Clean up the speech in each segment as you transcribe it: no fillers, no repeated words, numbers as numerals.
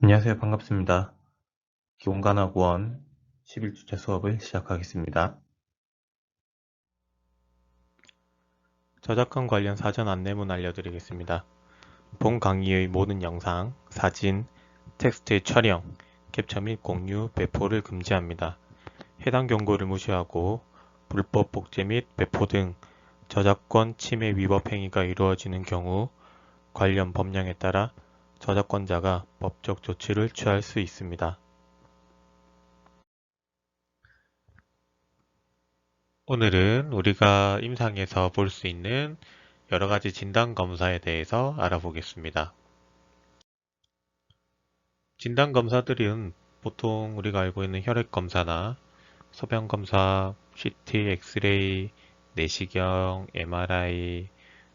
안녕하세요. 반갑습니다. 기본간호학원 11주차 수업을 시작하겠습니다. 저작권 관련 사전 안내문 알려드리겠습니다. 본 강의의 모든 영상, 사진, 텍스트의 촬영, 캡처 및 공유, 배포를 금지합니다. 해당 경고를 무시하고 불법 복제 및 배포 등 저작권 침해 위법 행위가 이루어지는 경우 관련 법령에 따라 저작권자가 법적 조치를 취할 수 있습니다. 오늘은 우리가 임상에서 볼 수 있는 여러 가지 진단 검사에 대해서 알아보겠습니다. 진단 검사들은 보통 우리가 알고 있는 혈액 검사나 소변 검사, CT, 엑스레이, 내시경, MRI,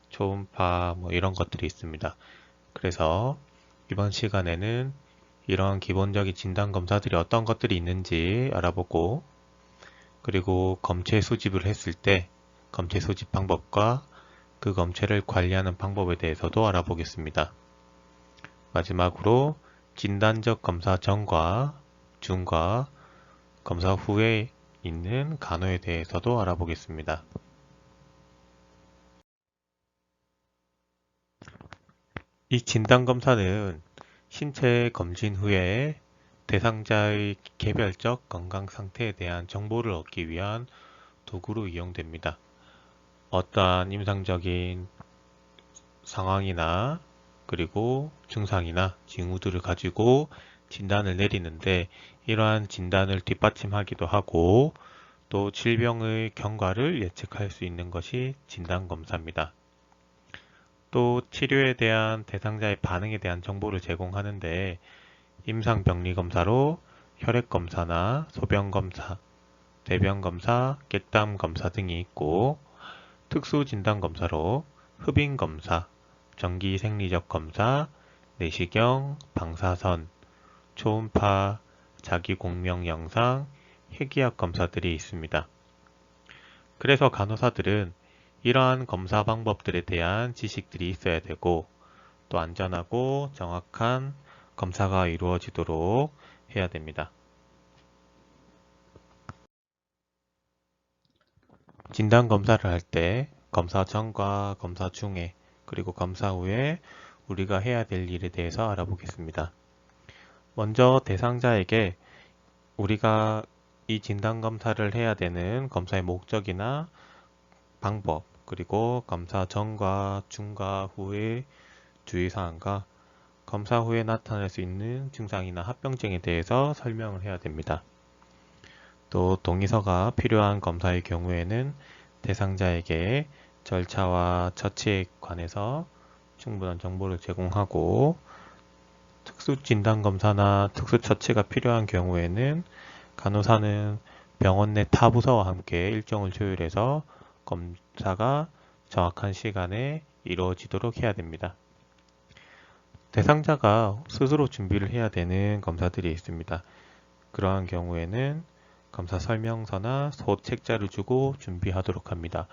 초음파 이런 것들이 있습니다. 그래서 이번 시간에는 이런 기본적인 진단 검사들이 어떤 것들이 있는지 알아보고, 그리고 검체 수집을 했을 때 검체 수집 방법과 그 검체를 관리하는 방법에 대해서도 알아보겠습니다. 마지막으로 진단적 검사 전과 중과 검사 후에 있는 간호에 대해서도 알아보겠습니다. 이 진단검사는 신체 검진 후에 대상자의 개별적 건강 상태에 대한 정보를 얻기 위한 도구로 이용됩니다. 어떠한 임상적인 상황이나 그리고 증상이나 징후들을 가지고 진단을 내리는데, 이러한 진단을 뒷받침하기도 하고 또 질병의 경과를 예측할 수 있는 것이 진단검사입니다. 또 치료에 대한 대상자의 반응에 대한 정보를 제공하는데, 임상병리검사로 혈액검사나 소변검사, 대변검사, 객담검사 등이 있고, 특수진단검사로 흡인검사, 정기생리적 검사, 내시경, 방사선, 초음파, 자기공명 영상, 핵의학 검사들이 있습니다. 그래서 간호사들은 이러한 검사 방법들에 대한 지식들이 있어야 되고, 또 안전하고 정확한 검사가 이루어지도록 해야 됩니다. 진단검사를 할 때 검사 전과 검사 중에 그리고 검사 후에 우리가 해야 될 일에 대해서 알아보겠습니다. 먼저 대상자에게 우리가 이 진단검사를 해야 되는 검사의 목적이나 방법, 그리고 검사 전과 중과 후의 주의사항과 검사 후에 나타날 수 있는 증상이나 합병증에 대해서 설명을 해야 됩니다. 또 동의서가 필요한 검사의 경우에는 대상자에게 절차와 처치에 관해서 충분한 정보를 제공하고, 특수진단검사나 특수처치가 필요한 경우에는 간호사는 병원 내 타 부서와 함께 일정을 조율해서 검사가 정확한 시간에 이루어지도록 해야 됩니다. 대상자가 스스로 준비를 해야 되는 검사들이 있습니다. 그러한 경우에는 검사 설명서나 소책자를 주고 준비하도록 합니다.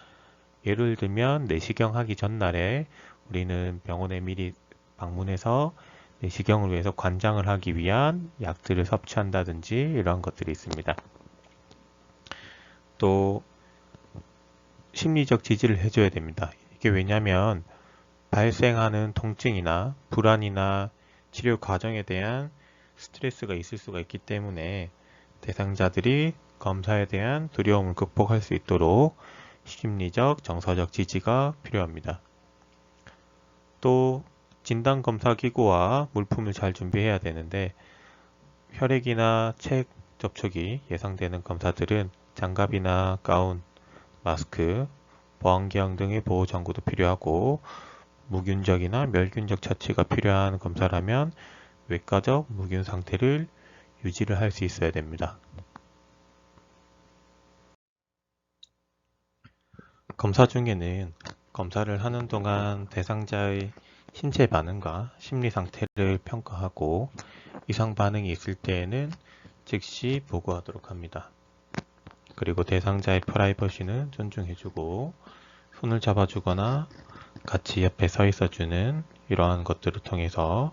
예를 들면 내시경 하기 전날에 우리는 병원에 미리 방문해서 내시경을 위해서 관장을 하기 위한 약들을 섭취한다든지 이런 것들이 있습니다. 또 심리적 지지를 해줘야 됩니다. 이게 왜냐하면 발생하는 통증이나 불안이나 치료 과정에 대한 스트레스가 있을 수가 있기 때문에 대상자들이 검사에 대한 두려움을 극복할 수 있도록 심리적, 정서적 지지가 필요합니다. 또 진단검사기구와 물품을 잘 준비해야 되는데, 혈액이나 책 접촉이 예상되는 검사들은 장갑이나 가운, 마스크, 보안경 등의 보호 장구도 필요하고, 무균적이나 멸균적 처치가 필요한 검사라면 외과적 무균 상태를 유지를 할 수 있어야 됩니다. 검사 중에는 검사를 하는 동안 대상자의 신체 반응과 심리 상태를 평가하고, 이상 반응이 있을 때에는 즉시 보고하도록 합니다. 그리고 대상자의 프라이버시는 존중해주고, 손을 잡아주거나 같이 옆에 서 있어주는 이러한 것들을 통해서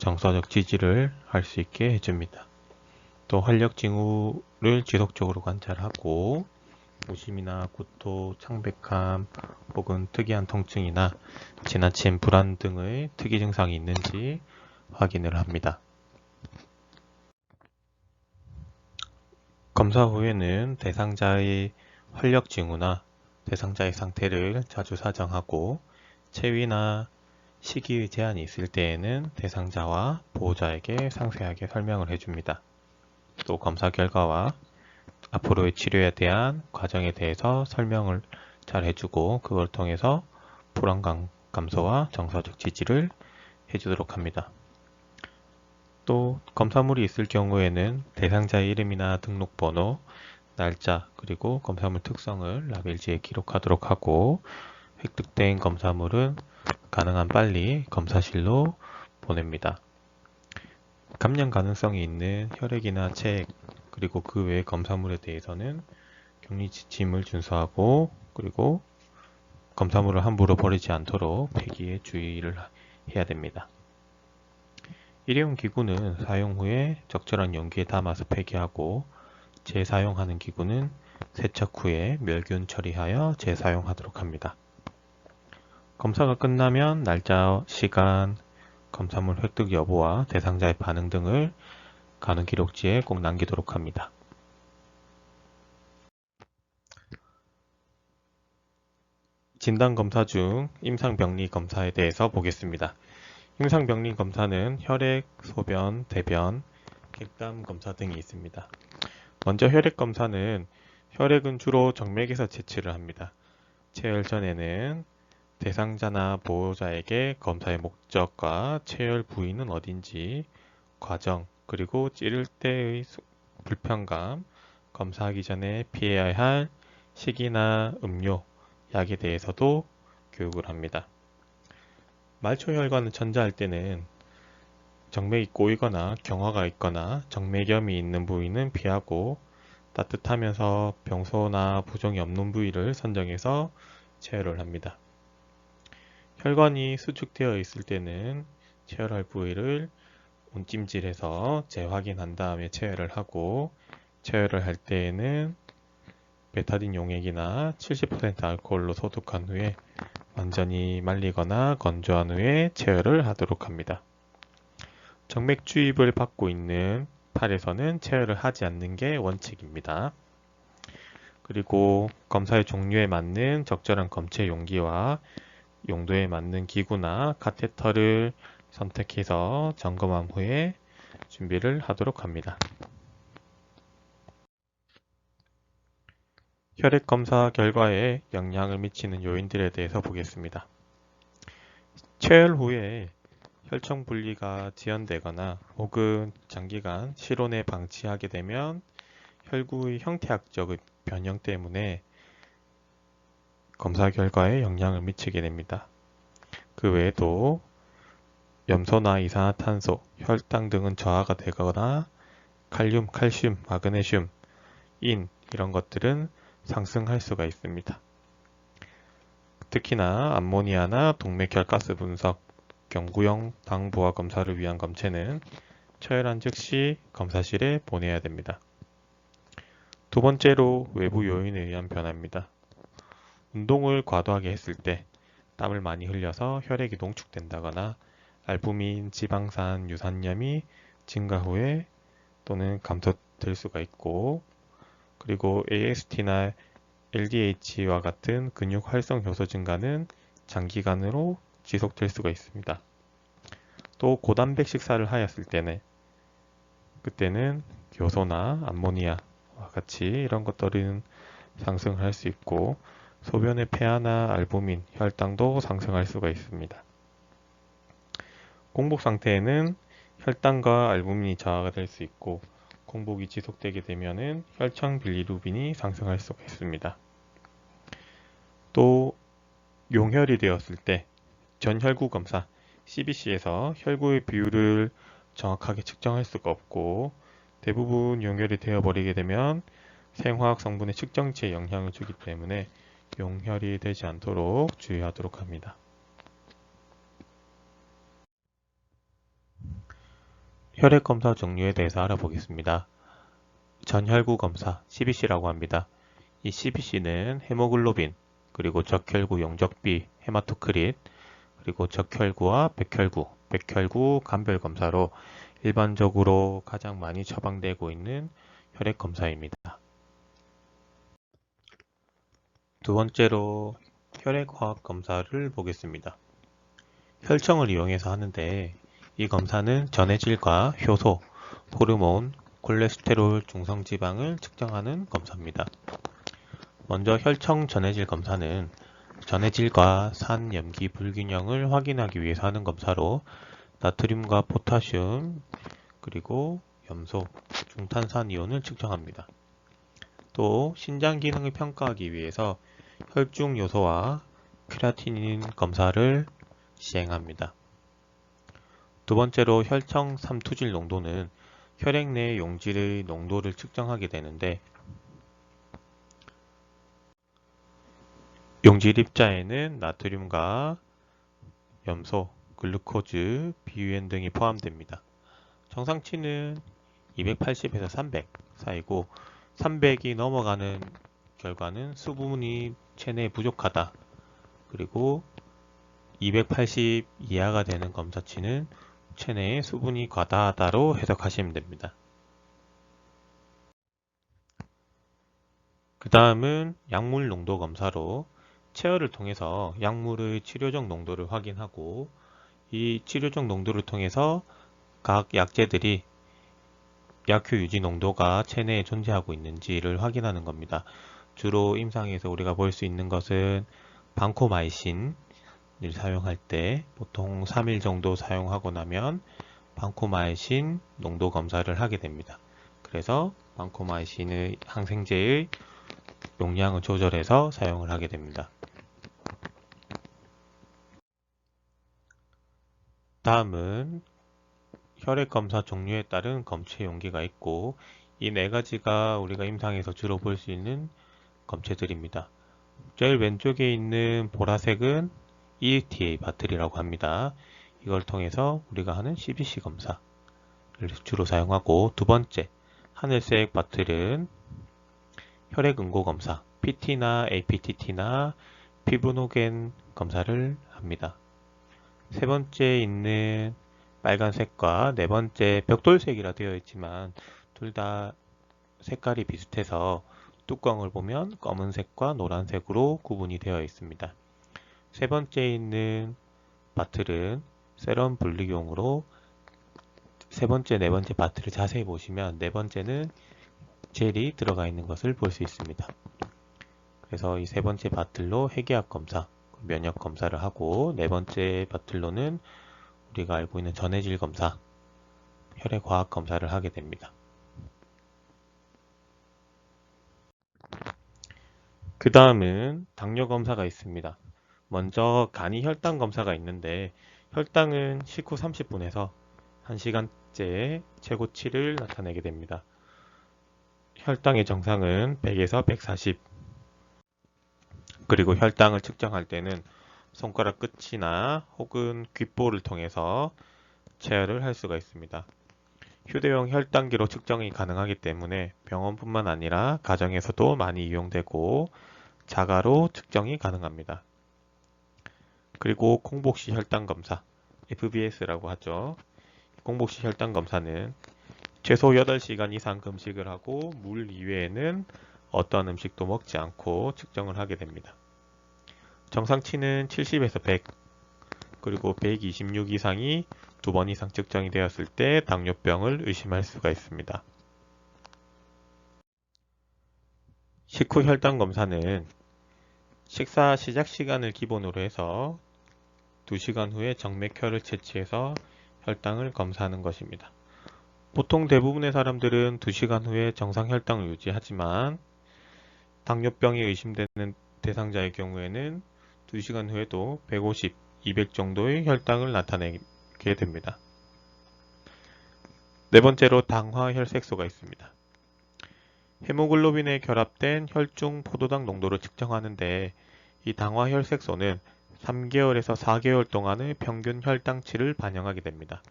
정서적 지지를 할 수 있게 해줍니다. 또 활력 징후를 지속적으로 관찰하고 오심이나 구토, 창백함 혹은 특이한 통증이나 지나친 불안 등의 특이 증상이 있는지 확인을 합니다. 검사 후에는 대상자의 활력 징후나 대상자의 상태를 자주 사정하고 체위나 식이의 제한이 있을 때에는 대상자와 보호자에게 상세하게 설명을 해줍니다. 또 검사 결과와 앞으로의 치료에 대한 과정에 대해서 설명을 잘 해주고 그걸 통해서 불안 감소와 정서적 지지를 해주도록 합니다. 또 검사물이 있을 경우에는 대상자의 이름이나 등록번호, 날짜, 그리고 검사물 특성을 라벨지에 기록하도록 하고 획득된 검사물은 가능한 빨리 검사실로 보냅니다. 감염 가능성이 있는 혈액이나 체액, 그리고 그 외의 검사물에 대해서는 격리 지침을 준수하고 그리고 검사물을 함부로 버리지 않도록 폐기에 주의를 해야 됩니다. 일회용 기구는 사용 후에 적절한 용기에 담아서 폐기하고 재사용하는 기구는 세척 후에 멸균 처리하여 재사용하도록 합니다. 검사가 끝나면 날짜, 시간, 검사물 획득 여부와 대상자의 반응 등을 가는 기록지에 꼭 남기도록 합니다. 진단검사 중 임상병리 검사에 대해서 보겠습니다. 임상병리 검사는 혈액, 소변, 대변, 객담 검사 등이 있습니다. 먼저 혈액 검사는 혈액은 주로 정맥에서 채취를 합니다. 체열 전에는 대상자나 보호자에게 검사의 목적과 체열 부위는 어딘지, 과정, 그리고 찌를 때의 불편감, 검사하기 전에 피해야 할 식이나 음료, 약에 대해서도 교육을 합니다. 말초혈관을 천자할 때는 정맥이 꼬이거나 경화가 있거나 정맥염이 있는 부위는 피하고 따뜻하면서 병소나 부종이 없는 부위를 선정해서 체열을 합니다. 혈관이 수축되어 있을 때는 체열할 부위를 온찜질해서 재확인한 다음에 체열을 하고 체열을 할 때에는 베타딘 용액이나 70% 알코올로 소독한 후에 완전히 말리거나 건조한 후에 체열을 하도록 합니다. 정맥 주입을 받고 있는 팔에서는 체열을 하지 않는 게 원칙입니다. 그리고 검사의 종류에 맞는 적절한 검체 용기와 용도에 맞는 기구나 카테터를 선택해서 점검한 후에 준비를 하도록 합니다. 혈액 검사 결과에 영향을 미치는 요인들에 대해서 보겠습니다. 체열 후에 혈청 분리가 지연되거나 혹은 장기간 실온에 방치하게 되면 혈구의 형태학적 변형 때문에 검사 결과에 영향을 미치게 됩니다. 그 외에도 염소나 이산화탄소, 혈당 등은 저하가 되거나 칼륨, 칼슘, 마그네슘, 인 이런 것들은 상승할 수가 있습니다. 특히나 암모니아나 동맥혈 가스 분석, 경구용 당 부하 검사를 위한 검체는 처혈한 즉시 검사실에 보내야 됩니다. 두 번째로 외부 요인에 의한 변화입니다. 운동을 과도하게 했을 때 땀을 많이 흘려서 혈액이 농축된다거나 알부민, 지방산, 유산염이 증가 후에 또는 감소될 수가 있고 그리고 AST나 LDH와 같은 근육 활성 효소 증가는 장기간으로 지속될 수가 있습니다. 또 고단백 식사를 하였을 때는 그때는 효소나 암모니아와 같이 이런 것들은 상승할 수 있고 소변의 폐하나 알부민, 혈당도 상승할 수가 있습니다. 공복 상태에는 혈당과 알부민이 저하가 될 수 있고 공복이 지속되게 되면 혈청 빌리루빈이 상승할 수가 있습니다. 또 용혈이 되었을 때 전혈구 검사 CBC에서 혈구의 비율을 정확하게 측정할 수가 없고 대부분 용혈이 되어버리게 되면 생화학 성분의 측정치에 영향을 주기 때문에 용혈이 되지 않도록 주의하도록 합니다. 혈액 검사 종류에 대해서 알아보겠습니다. 전혈구 검사, CBC라고 합니다. 이 CBC는 헤모글로빈, 그리고 적혈구 용적비, 헤마토크릿, 그리고 적혈구와 백혈구 간별 검사로 일반적으로 가장 많이 처방되고 있는 혈액 검사입니다. 두 번째로 혈액화학 검사를 보겠습니다. 혈청을 이용해서 하는데 이 검사는 전해질과 효소, 호르몬, 콜레스테롤 중성지방을 측정하는 검사입니다. 먼저 혈청 전해질 검사는 전해질과 산, 염기 불균형을 확인하기 위해서 하는 검사로 나트륨과 포타슘, 그리고 염소, 중탄산이온을 측정합니다. 또 신장 기능을 평가하기 위해서 혈중 요소와 크레아티닌 검사를 시행합니다. 두 번째로 혈청 삼투질 농도는 혈액 내 용질의 농도를 측정하게 되는데 용질 입자에는 나트륨과 염소, 글루코즈, 비유엔 등이 포함됩니다. 정상치는 280에서 300 사이고 300이 넘어가는 결과는 수분이 체내에 부족하다. 그리고 280 이하가 되는 검사치는 체내에 수분이 과다하다로 해석하시면 됩니다. 그 다음은 약물 농도 검사로 체열을 통해서 약물의 치료적 농도를 확인하고 이 치료적 농도를 통해서 각 약제들이 약효 유지 농도가 체내에 존재하고 있는지를 확인하는 겁니다. 주로 임상에서 우리가 볼 수 있는 것은 방코마이신을 사용할 때 보통 3일 정도 사용하고 나면 방코마이신 농도 검사를 하게 됩니다. 그래서 방코마이신의 항생제의 용량을 조절해서 사용을 하게 됩니다. 다음은 혈액검사 종류에 따른 검체 용기가 있고 이 네 가지가 우리가 임상에서 주로 볼 수 있는 검체들입니다. 제일 왼쪽에 있는 보라색은 ETA 바틀이라고 합니다. 이걸 통해서 우리가 하는 CBC 검사를 주로 사용하고 두 번째 하늘색 바틀은 혈액 응고 검사 PT나 APTT나 피브노겐 검사를 합니다. 세 번째 있는 빨간색과 네 번째 벽돌색이라 되어 있지만 둘 다 색깔이 비슷해서 뚜껑을 보면 검은색과 노란색으로 구분이 되어 있습니다. 세 번째 있는 바틀은 세럼 분리용으로 세 번째, 네 번째 바틀을 자세히 보시면 네 번째는 젤이 들어가 있는 것을 볼 수 있습니다. 그래서 이 세 번째 바틀로 핵의학 검사, 면역 검사를 하고 네 번째 바틀로는 우리가 알고 있는 전해질 검사, 혈액 화학 검사를 하게 됩니다. 그 다음은 당뇨 검사가 있습니다. 먼저 간이 혈당 검사가 있는데 혈당은 식후 30분에서 1시간째 최고치를 나타내게 됩니다. 혈당의 정상은 100에서 140. 그리고 혈당을 측정할 때는 손가락 끝이나 혹은 귓볼을 통해서 체열을 할 수가 있습니다. 휴대용 혈당기로 측정이 가능하기 때문에 병원뿐만 아니라 가정에서도 많이 이용되고 자가로 측정이 가능합니다. 그리고 공복시 혈당 검사, FBS라고 하죠. 공복시 혈당 검사는 최소 8시간 이상 금식을 하고 물 이외에는 어떠한 음식도 먹지 않고 측정을 하게 됩니다. 정상치는 70에서 100, 그리고 126 이상이 2번 이상 측정이 되었을 때 당뇨병을 의심할 수가 있습니다. 식후 혈당 검사는 식사 시작 시간을 기본으로 해서 2시간 후에 정맥혈을 채취해서 혈당을 검사하는 것입니다. 보통 대부분의 사람들은 2시간 후에 정상 혈당을 유지하지만 당뇨병이 의심되는 대상자의 경우에는 2시간 후에도 150, 200 정도의 혈당을 나타내게 됩니다. 네 번째로 당화 혈색소가 있습니다. 헤모글로빈에 결합된 혈중 포도당 농도를 측정하는데 이 당화 혈색소는 3개월에서 4개월 동안의 평균 혈당치를 반영하게 됩니다.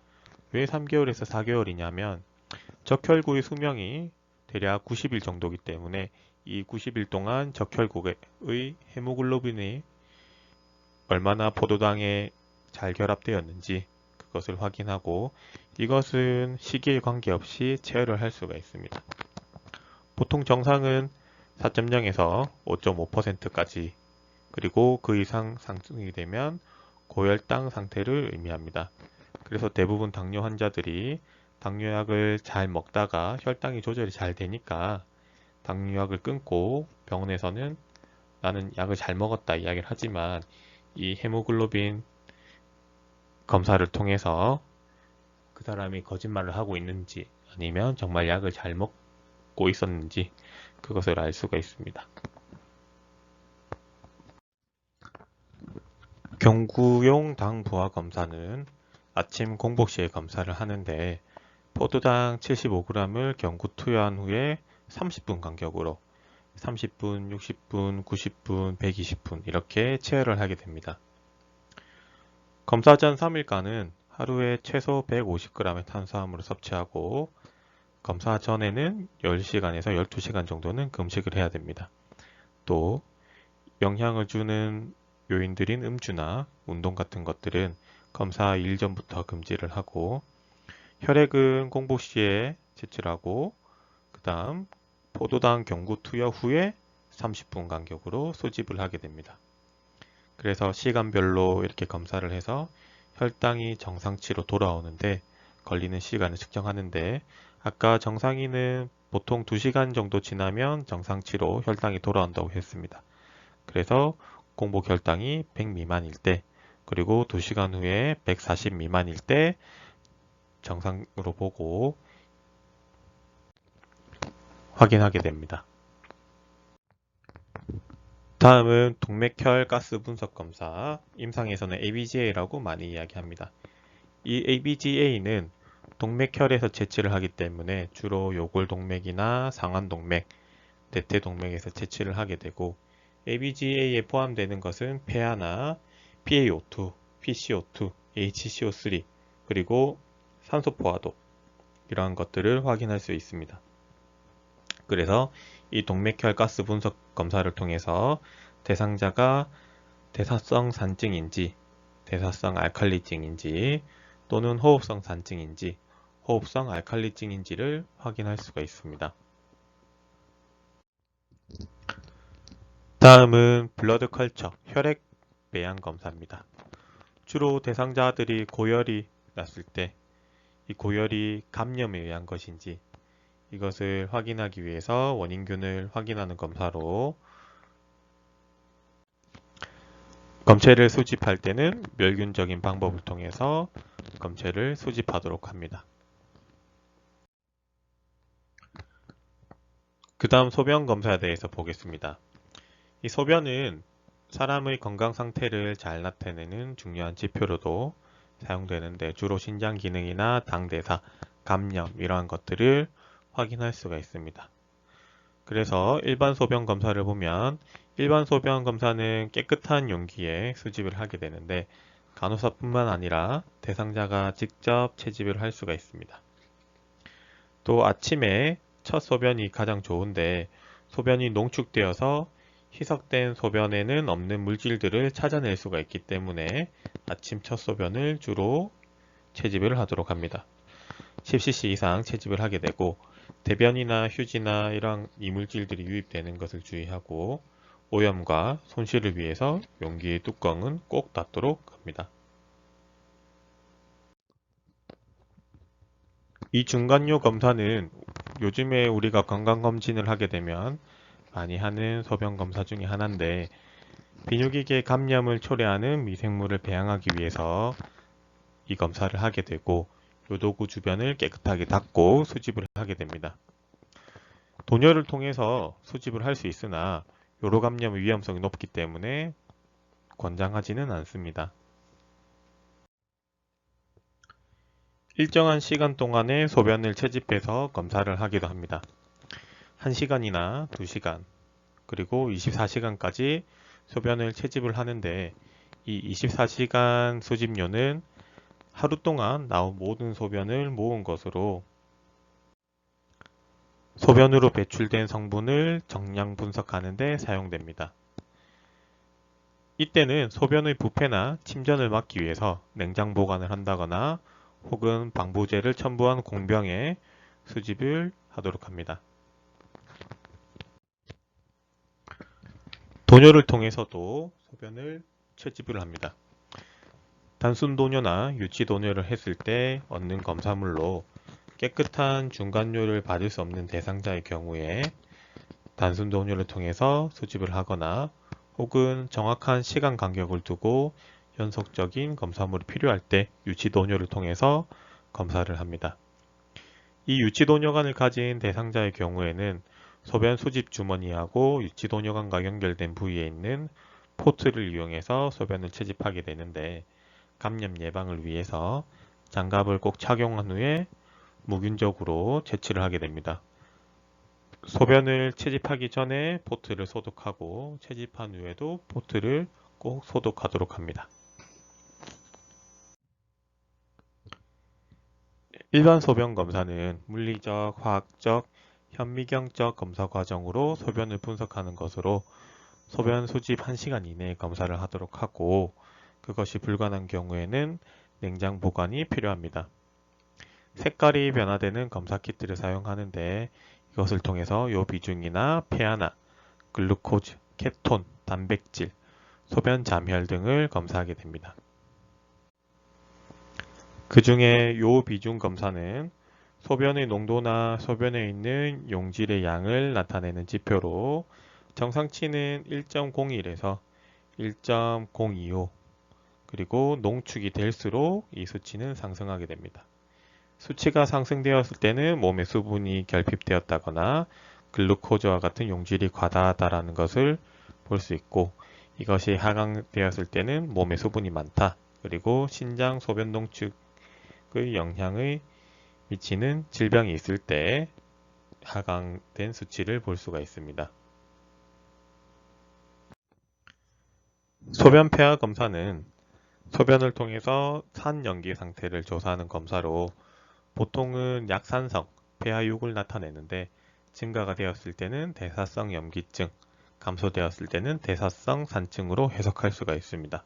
왜 3개월에서 4개월이냐면 적혈구의 수명이 대략 90일 정도이기 때문에 이 90일 동안 적혈구의 헤모글로빈이 얼마나 포도당에 잘 결합되었는지 그것을 확인하고 이것은 시기에 관계없이 체열을 할 수가 있습니다. 보통 정상은 4.0에서 5.5%까지 그리고 그 이상 상승이 되면 고혈당 상태를 의미합니다. 그래서 대부분 당뇨 환자들이 당뇨약을 잘 먹다가 혈당이 조절이 잘 되니까 당뇨약을 끊고 병원에서는 나는 약을 잘 먹었다 이야기를 하지만 이 헤모글로빈 검사를 통해서 그 사람이 거짓말을 하고 있는지 아니면 정말 약을 잘 먹고 있었는지 그것을 알 수가 있습니다. 경구용 당 부하 검사는 아침 공복 시에 검사를 하는데 포도당 75g을 경구 투여한 후에 30분 간격으로 30분, 60분, 90분, 120분 이렇게 체열을 하게 됩니다. 검사 전 3일간은 하루에 최소 150g의 탄수화물을 섭취하고 검사 전에는 10시간에서 12시간 정도는 금식을 해야 됩니다. 또 영향을 주는 요인들인 음주나 운동 같은 것들은 검사 일 전부터 금지를 하고 혈액은 공복 시에 채취하고 그 다음 포도당 경구 투여 후에 30분 간격으로 소집을 하게 됩니다. 그래서 시간별로 이렇게 검사를 해서 혈당이 정상치로 돌아오는데 걸리는 시간을 측정하는데 아까 정상인은 보통 2시간 정도 지나면 정상치로 혈당이 돌아온다고 했습니다. 그래서 공복 혈당이 100 미만일 때 그리고 2시간 후에 140 미만일 때 정상으로 보고 확인하게 됩니다. 다음은 동맥혈 가스 분석 검사, 임상에서는 ABGA라고 많이 이야기합니다. 이 ABGA는 동맥혈에서 채취를 하기 때문에 주로 요골동맥이나 상완동맥, 대퇴동맥에서 채취를 하게 되고 ABGA에 포함되는 것은 폐하나 PaO2, PCO2, HCO3 그리고 산소포화도 이러한 것들을 확인할 수 있습니다. 그래서 이 동맥혈 가스 분석 검사를 통해서 대상자가 대사성 산증인지 대사성 알칼리증인지 또는 호흡성 산증인지 호흡성 알칼리증인지를 확인할 수가 있습니다. 다음은 블러드 컬처 혈액 배양 검사입니다. 주로 대상자들이 고열이 났을 때 이 고열이 감염에 의한 것인지 이것을 확인하기 위해서 원인균을 확인하는 검사로 검체를 수집할 때는 멸균적인 방법을 통해서 검체를 수집하도록 합니다. 그 다음 소변 검사에 대해서 보겠습니다. 이 소변은 사람의 건강 상태를 잘 나타내는 중요한 지표로도 사용되는데 주로 신장 기능이나 당대사, 감염 이러한 것들을 확인할 수가 있습니다. 그래서 일반 소변 검사를 보면 일반 소변 검사는 깨끗한 용기에 수집을 하게 되는데 간호사뿐만 아니라 대상자가 직접 채집을 할 수가 있습니다. 또 아침에 첫 소변이 가장 좋은데 소변이 농축되어서 희석된 소변에는 없는 물질들을 찾아낼 수가 있기 때문에 아침 첫 소변을 주로 채집을 하도록 합니다. 10cc 이상 채집을 하게 되고 대변이나 휴지나 이런 이물질들이 유입되는 것을 주의하고 오염과 손실을 위해서 용기의 뚜껑은 꼭 닫도록 합니다. 이 중간요 검사는 요즘에 우리가 건강검진을 하게 되면 많이 하는 소변 검사 중에 하나인데 비뇨기계 감염을 초래하는 미생물을 배양하기 위해서 이 검사를 하게 되고 요도구 주변을 깨끗하게 닦고 수집을 하게 됩니다. 도뇨를 통해서 수집을 할 수 있으나 요로 감염의 위험성이 높기 때문에 권장하지는 않습니다. 일정한 시간 동안에 소변을 채집해서 검사를 하기도 합니다. 1시간이나 2시간 그리고 24시간까지 소변을 채집을 하는데 이 24시간 수집료는 하루 동안 나온 모든 소변을 모은 것으로 소변으로 배출된 성분을 정량 분석하는 데 사용됩니다. 이때는 소변의 부패나 침전을 막기 위해서 냉장 보관을 한다거나 혹은 방부제를 첨부한 공병에 수집을 하도록 합니다. 도뇨를 통해서도 소변을 채집을 합니다. 단순 도뇨나 유치 도뇨를 했을 때 얻는 검사물로 깨끗한 중간뇨를 받을 수 없는 대상자의 경우에 단순 도뇨를 통해서 수집을 하거나 혹은 정확한 시간 간격을 두고 연속적인 검사물이 필요할 때 유치 도뇨를 통해서 검사를 합니다. 이 유치 도뇨관을 가진 대상자의 경우에는 소변 수집 주머니하고 유치 도뇨관과 연결된 부위에 있는 포트를 이용해서 소변을 채집하게 되는데 감염 예방을 위해서 장갑을 꼭 착용한 후에 무균적으로 채취를 하게 됩니다. 소변을 채집하기 전에 포트를 소독하고 채집한 후에도 포트를 꼭 소독하도록 합니다. 일반 소변 검사는 물리적, 화학적, 현미경적 검사 과정으로 소변을 분석하는 것으로 소변 수집 1시간 이내에 검사를 하도록 하고 그것이 불가능한 경우에는 냉장 보관이 필요합니다. 색깔이 변화되는 검사 키트를 사용하는데 이것을 통해서 요 비중이나 pH나 글루코즈, 케톤, 단백질, 소변 잠열 등을 검사하게 됩니다. 그 중에 요 비중 검사는 소변의 농도나 소변에 있는 용질의 양을 나타내는 지표로 정상치는 1.01에서 1.025 그리고 농축이 될수록 이 수치는 상승하게 됩니다. 수치가 상승되었을 때는 몸에 수분이 결핍되었다거나 글루코즈와 같은 용질이 과다하다는 것을 볼 수 있고 이것이 하강되었을 때는 몸에 수분이 많다. 그리고 신장 소변 농축의 영향을 미치는 질병이 있을 때 하강된 수치를 볼 수가 있습니다. 소변 pH 검사는 소변을 통해서 산염기 상태를 조사하는 검사로 보통은 약산성, pH6을 나타내는데 증가가 되었을 때는 대사성 염기증, 감소되었을 때는 대사성 산증으로 해석할 수가 있습니다.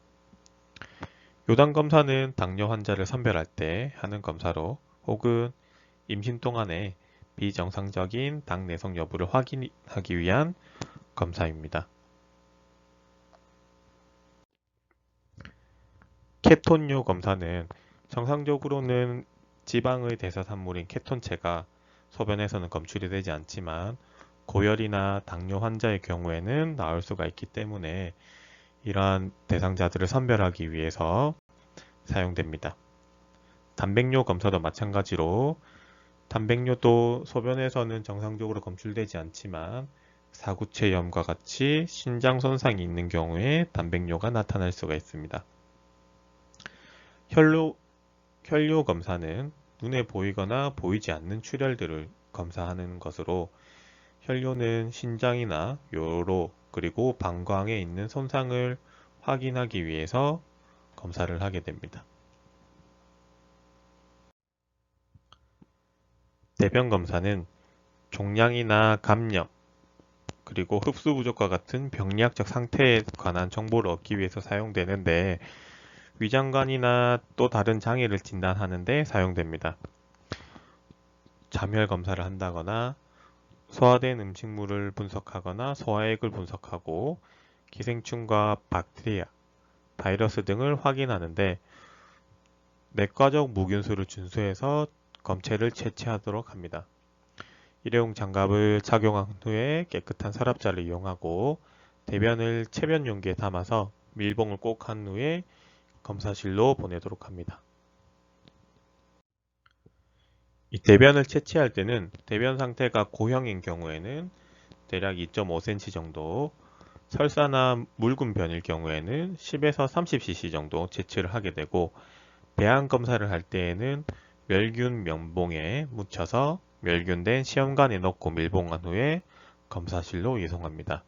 요당 검사는 당뇨 환자를 선별할 때 하는 검사로 혹은 임신 동안에 비정상적인 당 내성 여부를 확인하기 위한 검사입니다. 케톤요 검사는 정상적으로는 지방의 대사산물인 케톤체가 소변에서는 검출이 되지 않지만 고열이나 당뇨 환자의 경우에는 나올 수가 있기 때문에 이러한 대상자들을 선별하기 위해서 사용됩니다. 단백뇨 검사도 마찬가지로 단백뇨도 소변에서는 정상적으로 검출되지 않지만 사구체염과 같이 신장 손상이 있는 경우에 단백뇨가 나타날 수가 있습니다. 혈뇨 검사는 눈에 보이거나 보이지 않는 출혈들을 검사하는 것으로 혈뇨는 신장이나 요로 그리고 방광에 있는 손상을 확인하기 위해서 검사를 하게 됩니다. 대변 검사는 종양이나 감염 그리고 흡수 부족과 같은 병리학적 상태에 관한 정보를 얻기 위해서 사용되는데 위장관이나 또 다른 장애를 진단하는 데 사용됩니다. 잠열 검사를 한다거나 소화된 음식물을 분석하거나 소화액을 분석하고 기생충과 박테리아, 바이러스 등을 확인하는데 내과적 무균수를 준수해서 검체를 채취하도록 합니다. 일회용 장갑을 착용한 후에 깨끗한 서랍자를 이용하고 대변을 체변 용기에 담아서 밀봉을 꼭 한 후에 검사실로 보내도록 합니다. 이 대변을 채취할 때는 대변 상태가 고형인 경우에는 대략 2.5cm 정도, 설사나 묽은 변일 경우에는 10에서 30cc 정도 채취를 하게 되고 배양 검사를 할 때에는 멸균 면봉에 묻혀서 멸균된 시험관에 넣고 밀봉한 후에 검사실로 이송합니다.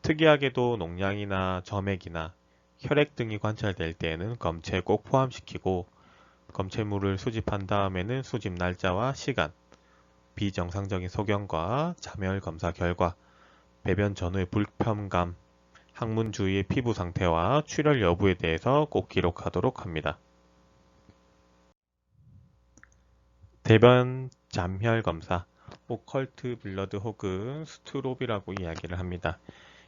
특이하게도 농양이나 점액이나 혈액 등이 관찰될 때에는 검체에 꼭 포함시키고 검체물을 수집한 다음에는 수집 날짜와 시간, 비정상적인 소견과 자멸 검사 결과, 배변 전후의 불편감, 항문 주위의 피부 상태와 출혈 여부에 대해서 꼭 기록하도록 합니다. 대변 잠혈 검사, 오컬트 블러드 혹은 스트롭이라고 이야기를 합니다.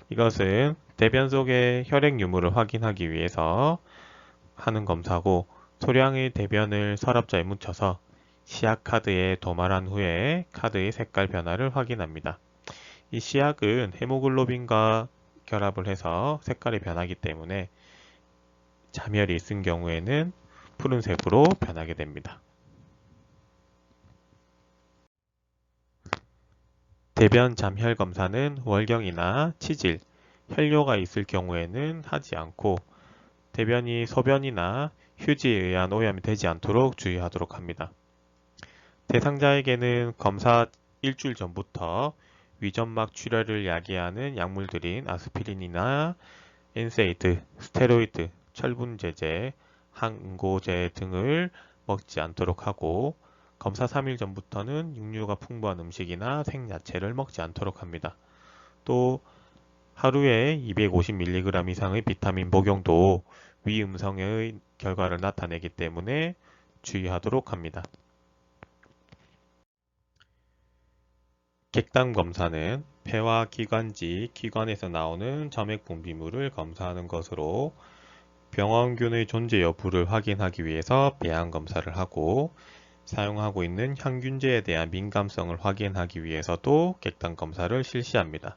이것은 대변 속의 혈액 유무를 확인하기 위해서 하는 검사고, 소량의 대변을 서랍자에 묻혀서 시약 카드에 도말한 후에 카드의 색깔 변화를 확인합니다. 이 시약은 헤모글로빈과 결합을 해서 색깔이 변하기 때문에 잠열이 있은 경우에는 푸른색으로 변하게 됩니다. 대변 잠혈 검사는 월경이나 치질, 혈뇨가 있을 경우에는 하지 않고 대변이 소변이나 휴지에 의한 오염이 되지 않도록 주의하도록 합니다. 대상자에게는 검사 일주일 전부터 위점막 출혈을 야기하는 약물들인 아스피린이나 엔세이드, 스테로이드, 철분제제, 항응고제 등을 먹지 않도록 하고, 검사 3일 전부터는 육류가 풍부한 음식이나 생야채를 먹지 않도록 합니다. 또 하루에 250mg 이상의 비타민 복용도 위음성의 결과를 나타내기 때문에 주의하도록 합니다. 객담 검사는 폐와 기관지, 기관에서 나오는 점액 분비물을 검사하는 것으로 병원균의 존재 여부를 확인하기 위해서 배양 검사를 하고, 사용하고 있는 향균제에 대한 민감성을 확인하기 위해서도 객담 검사를 실시합니다.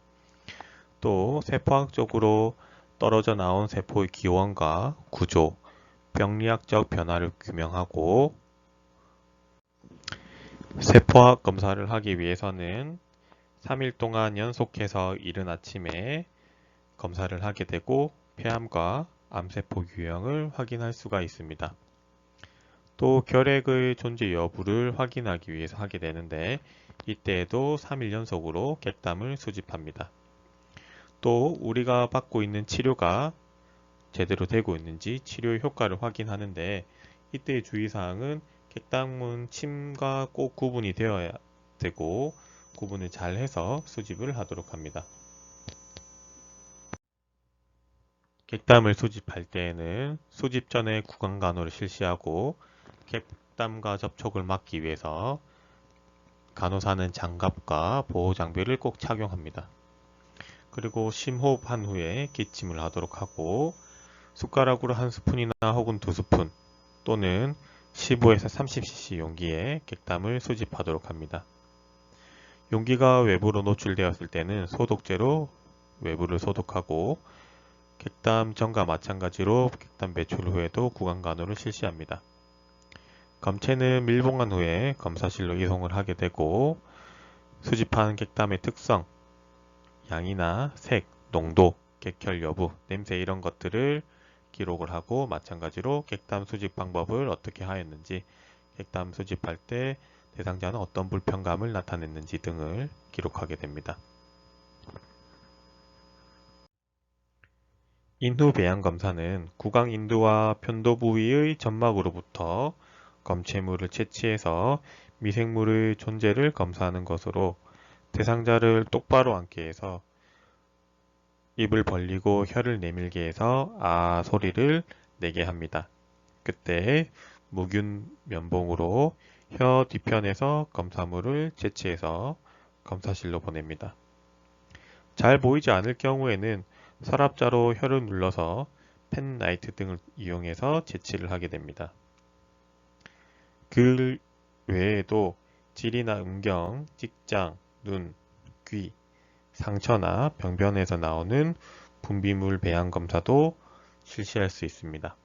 또 세포학적으로 떨어져 나온 세포의 기원과 구조, 병리학적 변화를 규명하고, 세포학 검사를 하기 위해서는 3일 동안 연속해서 이른 아침에 검사를 하게 되고, 폐암과 암세포 유형을 확인할 수가 있습니다. 또 결핵의 존재 여부를 확인하기 위해서 하게 되는데, 이때에도 3일 연속으로 객담을 수집합니다. 또 우리가 받고 있는 치료가 제대로 되고 있는지 치료의 효과를 확인하는데, 이때의 주의사항은 객담은 침과 꼭 구분이 되어야 되고 구분을 잘 해서 수집을 하도록 합니다. 객담을 수집할 때에는 수집 전에 구강 간호를 실시하고, 객담과 접촉을 막기 위해서 간호사는 장갑과 보호 장비를 꼭 착용합니다. 그리고 심호흡한 후에 기침을 하도록 하고, 숟가락으로 한 스푼이나 혹은 두 스푼 또는 15에서 30cc 용기에 객담을 수집하도록 합니다. 용기가 외부로 노출되었을 때는 소독제로 외부를 소독하고, 객담 전과 마찬가지로 객담 배출 후에도 구강 간호를 실시합니다. 검체는 밀봉한 후에 검사실로 이송을 하게 되고, 수집한 객담의 특성, 양이나 색, 농도, 객혈 여부, 냄새 이런 것들을 기록을 하고, 마찬가지로 객담 수집 방법을 어떻게 하였는지, 객담 수집할 때 대상자는 어떤 불편감을 나타냈는지 등을 기록하게 됩니다. 인후 배양 검사는 구강 인두와 편도 부위의 점막으로부터 검체물을 채취해서 미생물의 존재를 검사하는 것으로, 대상자를 똑바로 앉게 해서 입을 벌리고 혀를 내밀게 해서 아 소리를 내게 합니다. 그때 무균 면봉으로 혀 뒤편에서 검사물을 채취해서 검사실로 보냅니다. 잘 보이지 않을 경우에는 서랍자로 혀를 눌러서 펜라이트 등을 이용해서 채취를 하게 됩니다. 그 외에도 질이나 음경, 찍장, 눈, 귀, 상처나 병변에서 나오는 분비물 배양 검사도 실시할 수 있습니다.